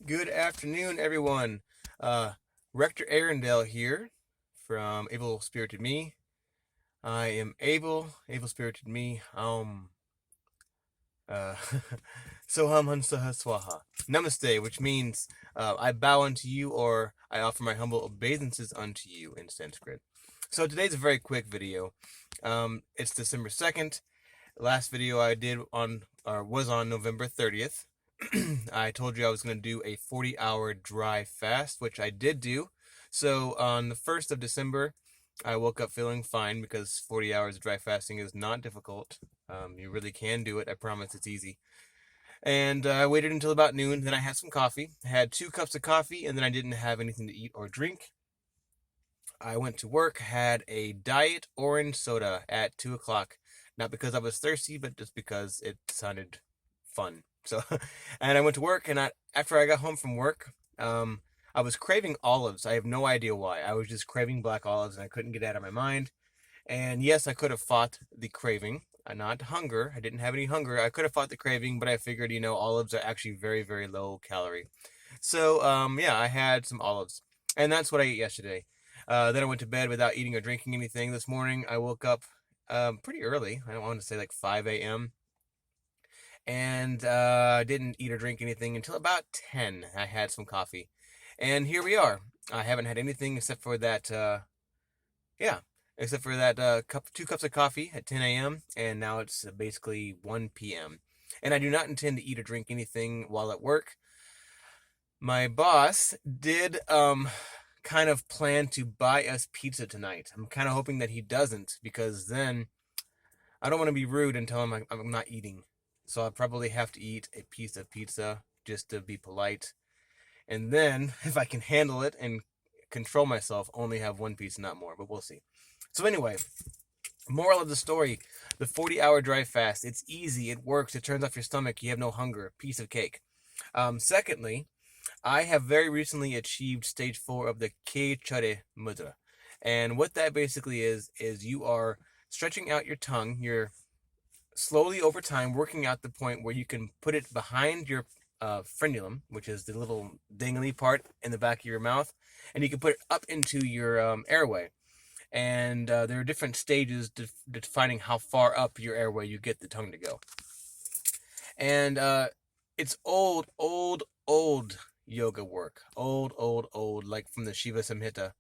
Good afternoon, everyone. Rector Arundel here from Able Spirited Me. I am Able Spirited Me. Uh, Soham Hansaha Swaha. Namaste, which means I bow unto you, or I offer my humble obeisances unto you in Sanskrit. So today's a very quick video. It's December 2nd. Last video I did was on November 30th. I told you I was going to do a 40-hour dry fast, which I did do. So on the 1st of December, I woke up feeling fine because 40 hours of dry fasting is not difficult. You really can do it. I promise it's easy. And I waited until about noon. Then I had some coffee. I had 2 cups of coffee, and then I didn't have anything to eat or drink. I went to work, had a diet orange soda at 2 o'clock. Not because I was thirsty, but just because it sounded fun. So, and I went to work, and after I got home from work, I was craving olives. I have no idea why. I was just craving black olives, and I couldn't get it out of my mind. And yes, I could have fought the craving, not hunger. I didn't have any hunger. I could have fought the craving, but I figured, olives are actually very, very low calorie. So, yeah, I had some olives, and that's what I ate yesterday. Then I went to bed without eating or drinking anything. This morning, I woke up pretty early. I don't want to say like 5 a.m. And didn't eat or drink anything until about 10. I had some coffee. And here we are. I haven't had anything except for that, yeah, except for that 2 cups of coffee at 10 a.m. And now it's basically 1 p.m. And I do not intend to eat or drink anything while at work. My boss did kind of plan to buy us pizza tonight. I'm kind of hoping that he doesn't, because then I don't want to be rude and tell him I'm not eating. So I'll probably have to eat a piece of pizza just to be polite. And then, if I can handle it and control myself, only have one piece, not more. But we'll see. So anyway, moral of the story, the 40-hour dry fast. It's easy. It works. It turns off your stomach. You have no hunger. Piece of cake. Secondly, I have very recently achieved stage 4 of the Kechari Mudra. And what that basically is you are stretching out your tongue. You're slowly over time working out the point where you can put it behind your frenulum, which is the little dangly part in the back of your mouth, and you can put it up into your airway. And there are different stages defining how far up your airway you get the tongue to go. And it's old yoga work. Old, like from the Shiva Samhita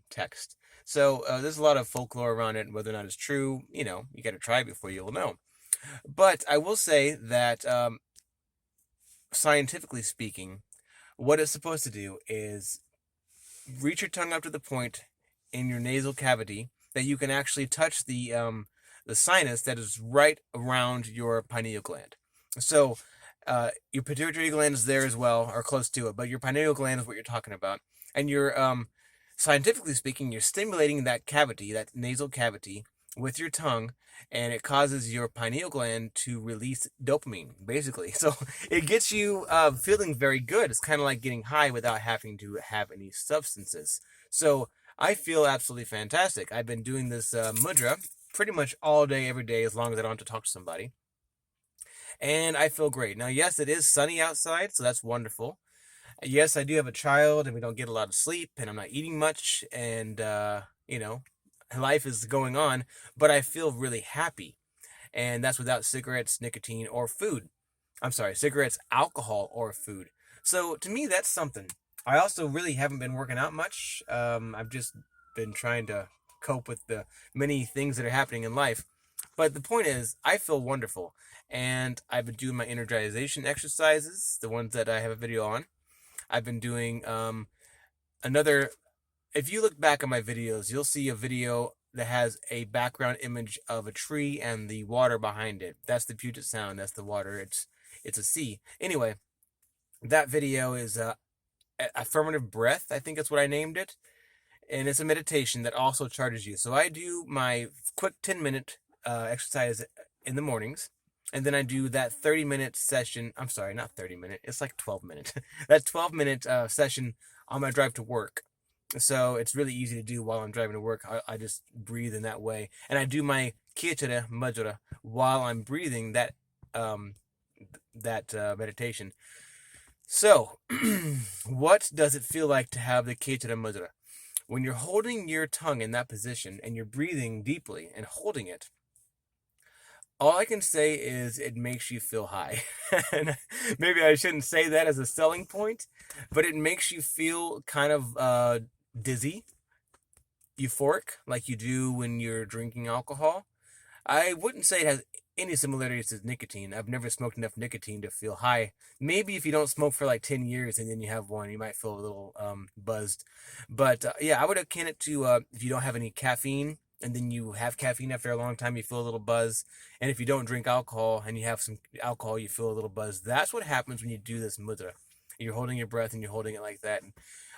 text. So there's a lot of folklore around it, and whether or not it's true, you got to try it before you'll know. But I will say that scientifically speaking, what it's supposed to do is reach your tongue up to the point in your nasal cavity that you can actually touch the sinus that is right around your pineal gland. So your pituitary gland is there as well, or close to it, but your pineal gland is what you're talking about. And you're, scientifically speaking, you're stimulating that cavity, that nasal cavity, with your tongue, and it causes your pineal gland to release dopamine, basically. So it gets you feeling very good. It's kind of like getting high without having to have any substances. So I feel absolutely fantastic. I've been doing this mudra pretty much all day, every day, as long as I don't have to talk to somebody. And I feel great. Now, yes, it is sunny outside, so that's wonderful. Yes, I do have a child, and we don't get a lot of sleep, and I'm not eating much, and, life is going on, but I feel really happy. And that's without cigarettes, nicotine, or food. I'm sorry, cigarettes, alcohol, or food. So to me, that's something. I also really haven't been working out much. I've just been trying to cope with the many things that are happening in life. But the point is, I feel wonderful. And I've been doing my energization exercises, the ones that I have a video on. I've been doing another. If you look back at my videos, you'll see a video that has a background image of a tree and the water behind it. That's the Puget Sound. That's the water. It's a sea. Anyway, that video is affirmative breath. I think that's what I named it. And it's a meditation that also charges you. So I do my quick 10-minute exercise in the mornings. And then I do that 30-minute session. I'm sorry, not 30-minute. It's like 12-minute. That 12-minute session on my drive to work. So it's really easy to do while I'm driving to work. I just breathe in that way. And I do my Kechari Mudra while I'm breathing that meditation. So, what does it feel like to have the Kechari Mudra? When you're holding your tongue in that position and you're breathing deeply and holding it, all I can say is it makes you feel high. And maybe I shouldn't say that as a selling point, but it makes you feel kind of dizzy, euphoric, like you do when you're drinking alcohol. I wouldn't say it has any similarities to nicotine. I've never smoked enough nicotine to feel high. Maybe if you don't smoke for like 10 years and then you have one, you might feel a little buzzed. But yeah, I would akin it to if you don't have any caffeine and then you have caffeine after a long time, you feel a little buzz. And if you don't drink alcohol and you have some alcohol, you feel a little buzz. That's what happens when you do this mudra. You're holding your breath and you're holding it like that. And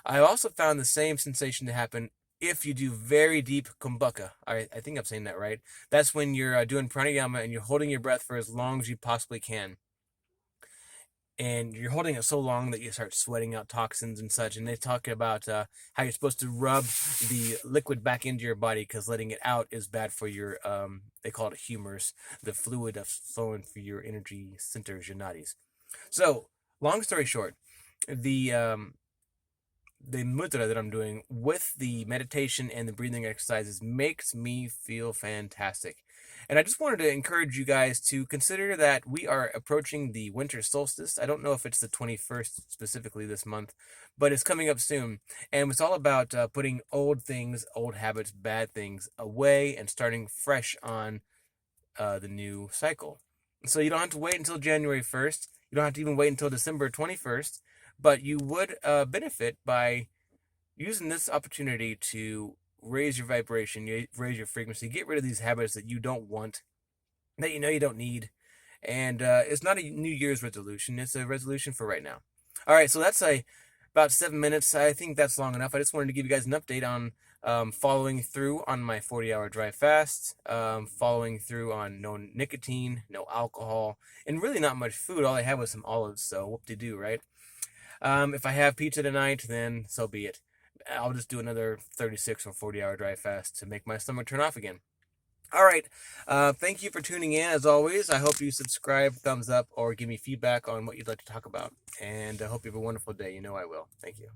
I also found the same sensation to happen if you do very deep kumbhaka. I think I'm saying that right. That's when you're doing pranayama and you're holding your breath for as long as you possibly can. And you're holding it so long that you start sweating out toxins and such. And they talk about how you're supposed to rub the liquid back into your body because letting it out is bad for your, they call it humors, the fluid that's flowing through your energy centers, your nadis. So, long story short, the mudra that I'm doing with the meditation and the breathing exercises makes me feel fantastic. And I just wanted to encourage you guys to consider that we are approaching the winter solstice. I don't know if it's the 21st specifically this month, but it's coming up soon. And it's all about putting old things, old habits, bad things away and starting fresh on the new cycle. So you don't have to wait until January 1st. You don't have to even wait until December 21st. But you would benefit by using this opportunity to raise your vibration, raise your frequency, get rid of these habits that you don't want, that you know you don't need. And it's not a New Year's resolution. It's a resolution for right now. All right, so that's about 7 minutes. I think that's long enough. I just wanted to give you guys an update on following through on my 40-hour dry fast, following through on no nicotine, no alcohol, and really not much food. All I had was some olives, so whoop-de-doo, right? If I have pizza tonight, then so be it. I'll just do another 36 or 40-hour dry fast to make my stomach turn off again. All right. Thank you for tuning in. As always, I hope you subscribe, thumbs up, or give me feedback on what you'd like to talk about. And I hope you have a wonderful day. You know I will. Thank you.